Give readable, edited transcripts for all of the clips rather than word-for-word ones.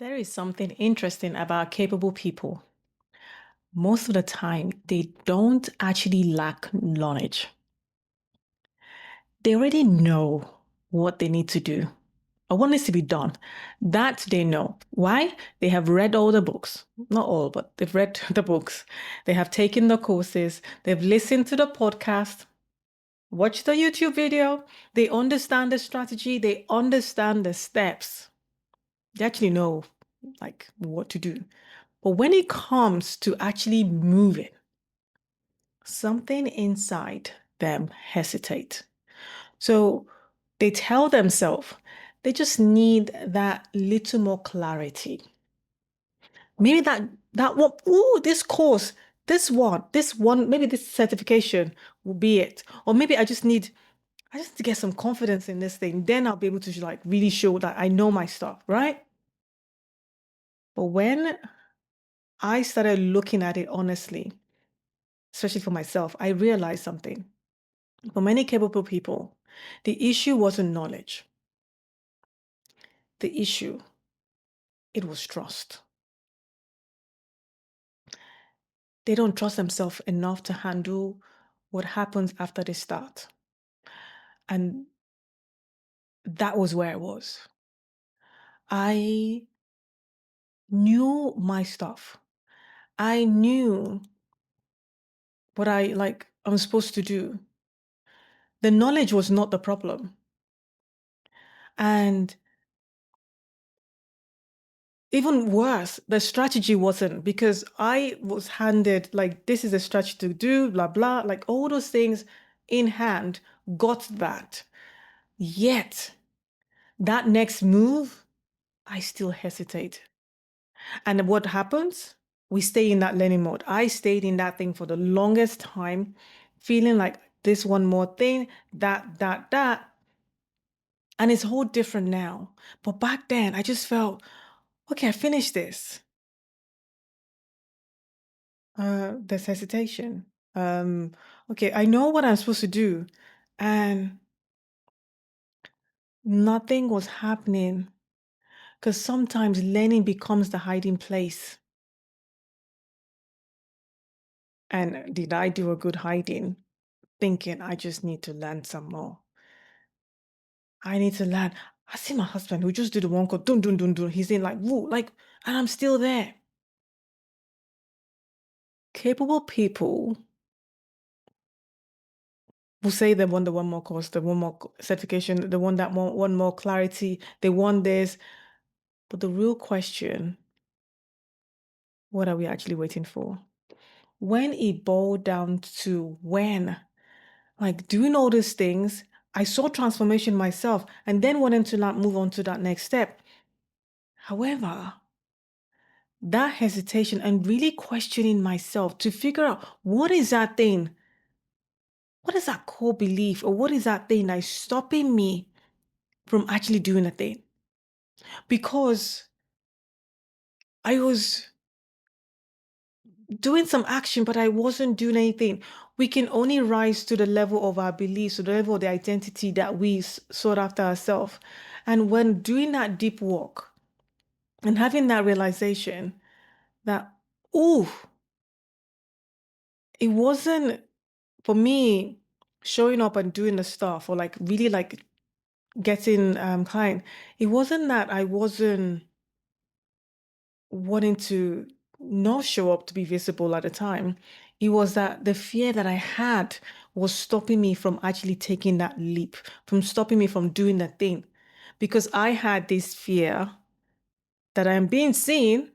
There is something interesting about capable people. Most of the time, they don't actually lack knowledge. They already know what they need to do or what needs to be done. That they know. Why? They have read all the books. Not all, but they've read the books. They have taken the courses. They've listened to the podcast, watched the YouTube video. They understand the strategy. They understand the steps. They actually know what to do. But when it comes to actually moving, something inside them hesitate. So they tell themselves they just need that little more clarity. Maybe that one, ooh, this course, this one, maybe this certification will be it. Or maybe I just need to get some confidence in this thing. Then I'll be able to really show that I know my stuff, right? But when I started looking at it honestly, especially for myself, I realized something. For many capable people, the issue wasn't knowledge. The issue, it was trust. They don't trust themselves enough to handle what happens after they start. And that was where I was. I knew my stuff. I knew what I'm supposed to do. The knowledge was not the problem. And even worse, the strategy wasn't, because I was handed this is a strategy to do, blah blah, like all those things in hand, got that. Yet that next move, I still hesitate. And what happens? We stay in that learning mode. I stayed in that thing for the longest time, feeling like this one more thing, that. And it's whole different now. But back then, I just felt, okay, I finished this. There's hesitation. Okay, I know what I'm supposed to do, and nothing was happening because sometimes learning becomes the hiding place. And did I do a good hiding? Thinking I just need to learn some more. I need to learn. I see my husband who just did the one called dun dun dun dun. He's in woo, and I'm still there. Capable people will say they want the one more course, the one more certification, the one that want one more clarity. They want this. But the real question, what are we actually waiting for? When it boiled down to doing all these things, I saw transformation myself and then wanted to move on to that next step. However, that hesitation and really questioning myself to figure out what is that thing? What is that core belief, or what is that thing that is stopping me from actually doing a thing? Because I was doing some action, but I wasn't doing anything. We can only rise to the level of our beliefs, to the level of the identity that we sought after ourselves. And when doing that deep work and having that realization that, oh, it wasn't for me showing up and doing the stuff or really getting client. It wasn't that I wasn't wanting to not show up to be visible at the time. It was that the fear that I had was stopping me from actually taking that leap, from stopping me from doing the thing. Because I had this fear that I'm being seen,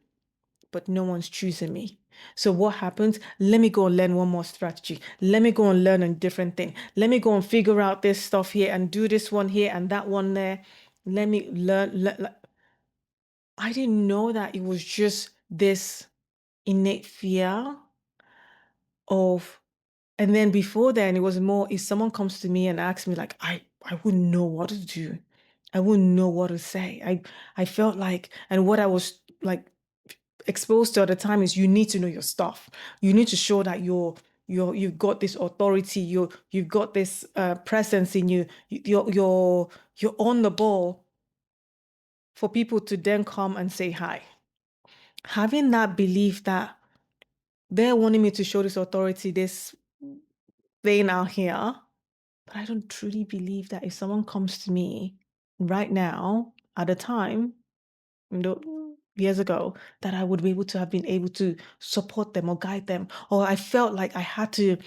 but no one's choosing me. So what happens? Let me go and learn one more strategy. Let me go and learn a different thing. Let me go and figure out this stuff here and do this one here and that one there. Let me learn. I didn't know that it was just this innate fear of, and then before then it was more if someone comes to me and asks me I wouldn't know what to do. I wouldn't know what to say. I felt like, and what I was exposed to at the time is you need to know your stuff. You need to show that you've got this authority, you've got this presence in you, you're on the ball. for people to then come and say hi. Having that belief that they're wanting me to show this authority, this thing out here, but I don't truly believe that if someone comes to me right now at a time, years ago, that I would be able to have been able to support them or guide them, or I felt like I had to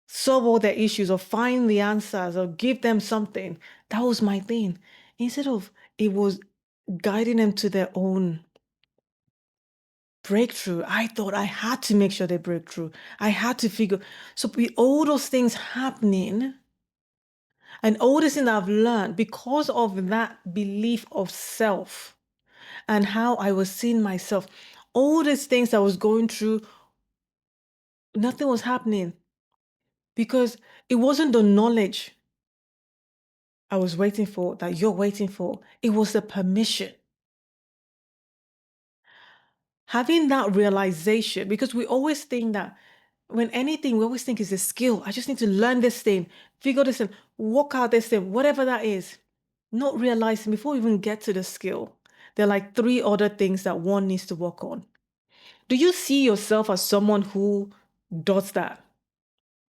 solve all their issues or find the answers or give them something. That was my thing. Instead of it was guiding them to their own breakthrough, I thought I had to make sure they break through. I had to figure. So with all those things happening, and all this thing I've learned because of that belief of self and how I was seeing myself, all these things I was going through, nothing was happening because it wasn't the knowledge I was waiting for that you're waiting for. It was the permission. Having that realization, because we always think that when anything, we always think is a skill. I just need to learn this thing, figure this thing, work out this thing, whatever that is. Not realizing before we even get to the skill, there are like 3 other things that one needs to work on. Do you see yourself as someone who does that?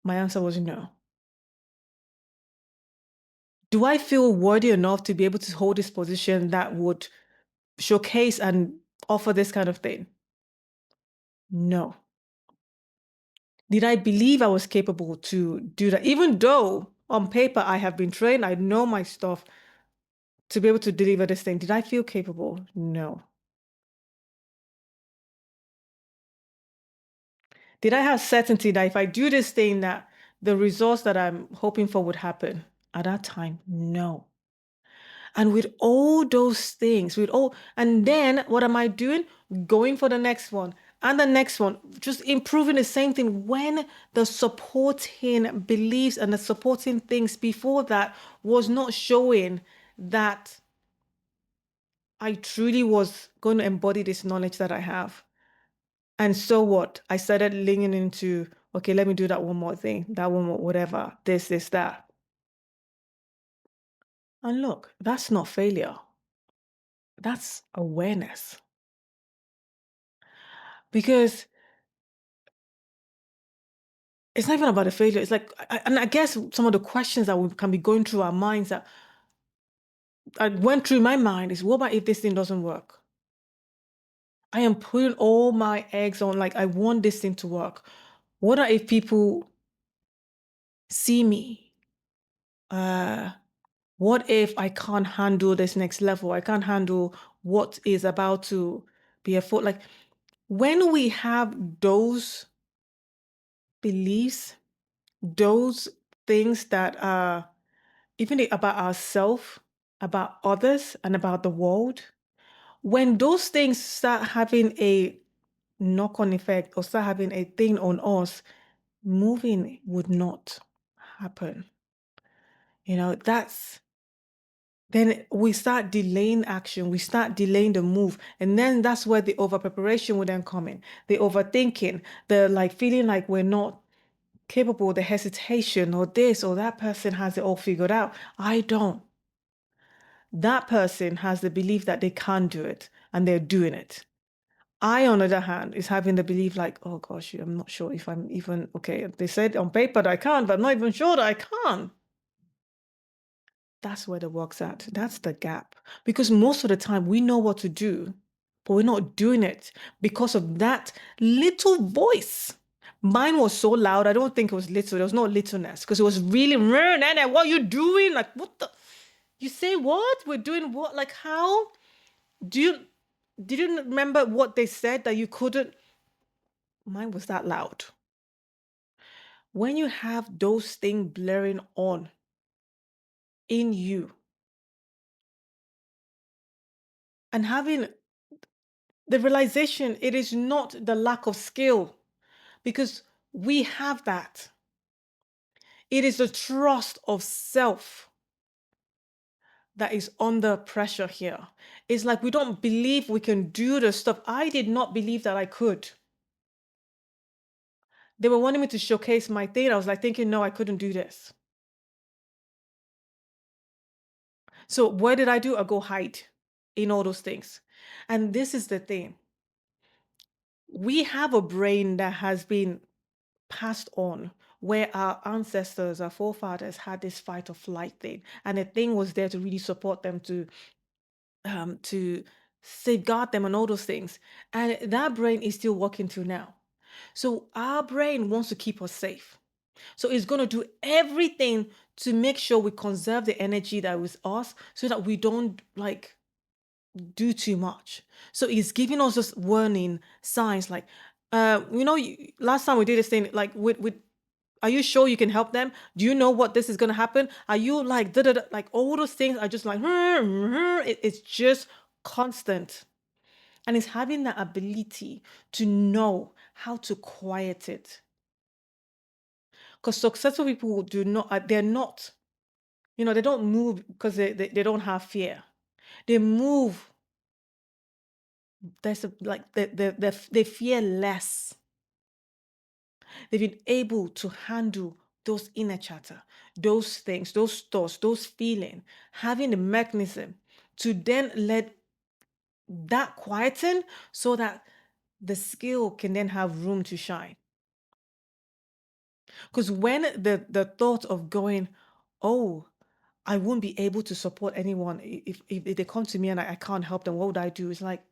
My answer was no. Do I feel worthy enough to be able to hold this position that would showcase and offer this kind of thing? No. Did I believe I was capable to do that? Even though on paper I have been trained, I know my stuff to be able to deliver this thing. Did I feel capable? No. Did I have certainty that if I do this thing that the results that I'm hoping for would happen? At that time, no. And with all those things, and then what am I doing? Going for the next one and the next one, just improving the same thing when the supporting beliefs and the supporting things before that was not showing that I truly was going to embody this knowledge that I have. And so what? I started leaning into, okay, let me do that one more thing, that one more, whatever, this, that. And look, that's not failure. That's awareness. Because it's not even about a failure. It's like, and I guess some of the questions that we can be going through our minds that I went through my mind is, what about if this thing doesn't work? I am putting all my eggs on, like, I want this thing to work. What if people see me? What if I can't handle this next level? I can't handle what is about to be afoot. Like, when we have those beliefs, those things that are even about ourselves, about others, and about the world, when those things start having a knock-on effect or start having a thing on us, moving would not happen. Then we start delaying action, we start delaying the move, and then that's where the over preparation will then come in, the overthinking, the like feeling like we're not capable, the hesitation, or this or that person has it all figured out. I don't. That person has the belief that they can't do it and they're doing it. I, on the other hand, is having the belief like, oh gosh, I'm not sure if I'm even okay. They said on paper that I can't, but I'm not even sure that I can. That's where the work's at. That's the gap. Because most of the time we know what to do, but we're not doing it because of that little voice. Mine was so loud. I don't think it was little. There was no littleness because it was really, Nene, what are you doing? Like, what the? You say what? We're doing what? Like, how? Do you, did you remember what they said that you couldn't? Mine was that loud. When you have those things blaring on in you and having the realization, it is not the lack of skill because we have that. It is the trust of self that is under pressure here. It's like we don't believe we can do the stuff. I did not believe that I could. They were wanting me to showcase my thing. I was like thinking, no, I couldn't do this. So what did I do? I go hide in all those things. And this is the thing. We have a brain that has been passed on, where our ancestors, our forefathers had this fight or flight thing, and the thing was there to really support them, to safeguard them and all those things. And that brain is still working through now. So our brain wants to keep us safe. So it's going to do everything to make sure we conserve the energy that was us so that we don't like do too much. So it's giving us just warning signs like, last time we did this thing, like with are you sure you can help them? Do you know what this is gonna happen? Are you like da da da? Like all those things are just like it's just constant, and it's having that ability to know how to quiet it. Because successful people do not, they're not, they don't move because they don't have fear. They move. There's a, like they fear less. They've been able to handle those inner chatter, those things, those thoughts, those feelings, having the mechanism to then let that quieten so that the skill can then have room to shine. Because when the thought of going, oh, I won't be able to support anyone if they come to me and I can't help them, what would I do? It's like,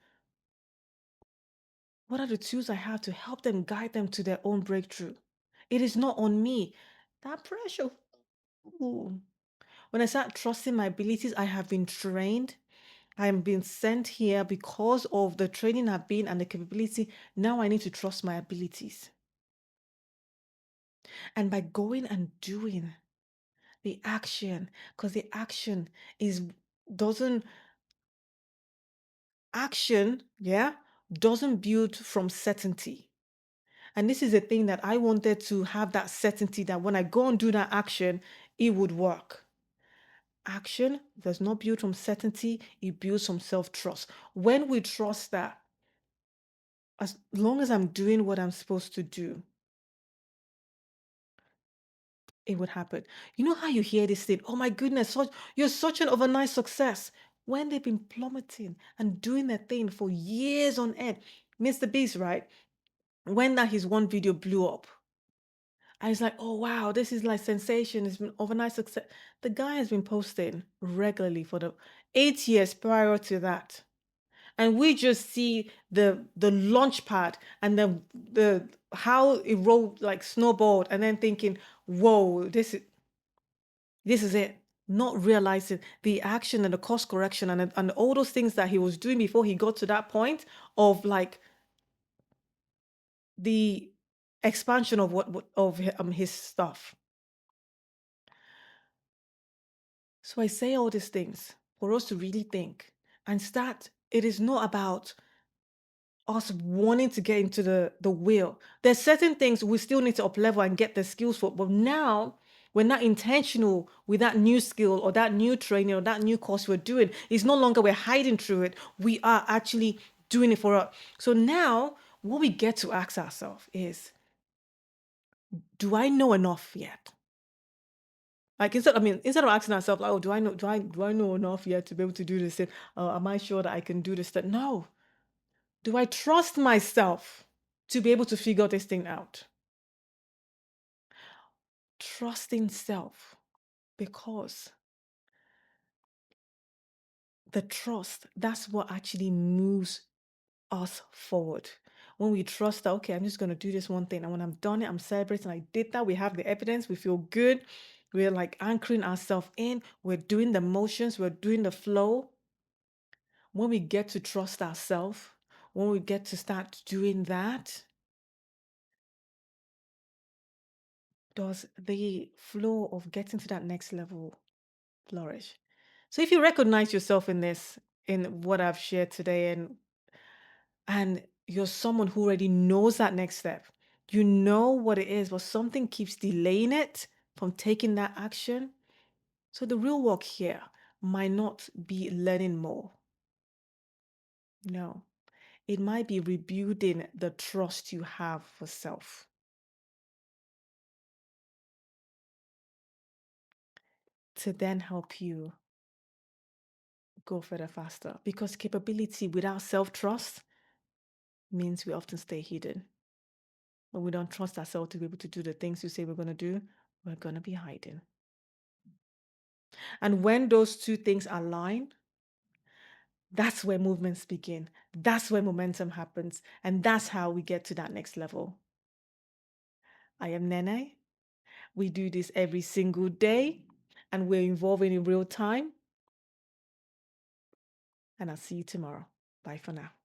what are the tools I have to help them guide them to their own breakthrough? It is not on me. That pressure. Ooh. When I start trusting my abilities, I have been trained. I am being sent here because of the training I've been and the capability. Now I need to trust my abilities. And by going and doing the action, because the action is doesn't action, yeah, doesn't build from certainty. And this is the thing that I wanted to have that certainty that when I go and do that action, it would work. Action does not build from certainty, it builds from self-trust. When we trust that, as long as I'm doing what I'm supposed to do, it would happen. You know how you hear this thing, oh my goodness, you're such an overnight success. When they've been plummeting and doing their thing for years on end. Mr. Beast, right? When that his one video blew up, I was like, oh wow, this is like sensation. It's been overnight success. The guy has been posting regularly for the 8 years prior to that. And we just see the launch pad and the how it rolled like snowballed and then thinking, whoa, this is it. Not realizing the action and the course correction and all those things that he was doing before he got to that point of like the expansion of his stuff. So I say all these things for us to really think and start. It is not about us wanting to get into the wheel. There's certain things we still need to up level and get the skills for, but now we're not intentional with that new skill or that new training or that new course we're doing. It's no longer we're hiding through it. We are actually doing it for us. So now what we get to ask ourselves is, do I know enough yet? Like instead of asking ourselves, like, oh, do I know enough yet to be able to do this thing? Am I sure that I can do this thing? No. Do I trust myself to be able to figure this thing out? Trusting self, because the trust, that's what actually moves us forward. When we trust that, okay, I'm just going to do this one thing. And when I'm done it, I'm celebrating. I did that. We have the evidence. We feel good. We're like anchoring ourselves in. We're doing the motions. We're doing the flow. When we get to trust ourselves, when we get to start doing that, does the flow of getting to that next level flourish? So if you recognize yourself in this, in what I've shared today, and you're someone who already knows that next step, you know what it is, but something keeps delaying it from taking that action. So the real work here might not be learning more. No, it might be rebuilding the trust you have for self to then help you go further faster. Because capability without self-trust means we often stay hidden. When we don't trust ourselves to be able to do the things we say we're going to do, we're going to be hiding. And when those two things align, that's where movements begin. That's where momentum happens. And that's how we get to that next level. I am Nene. We do this every single day, and we're evolving in real time. And I'll see you tomorrow. Bye for now.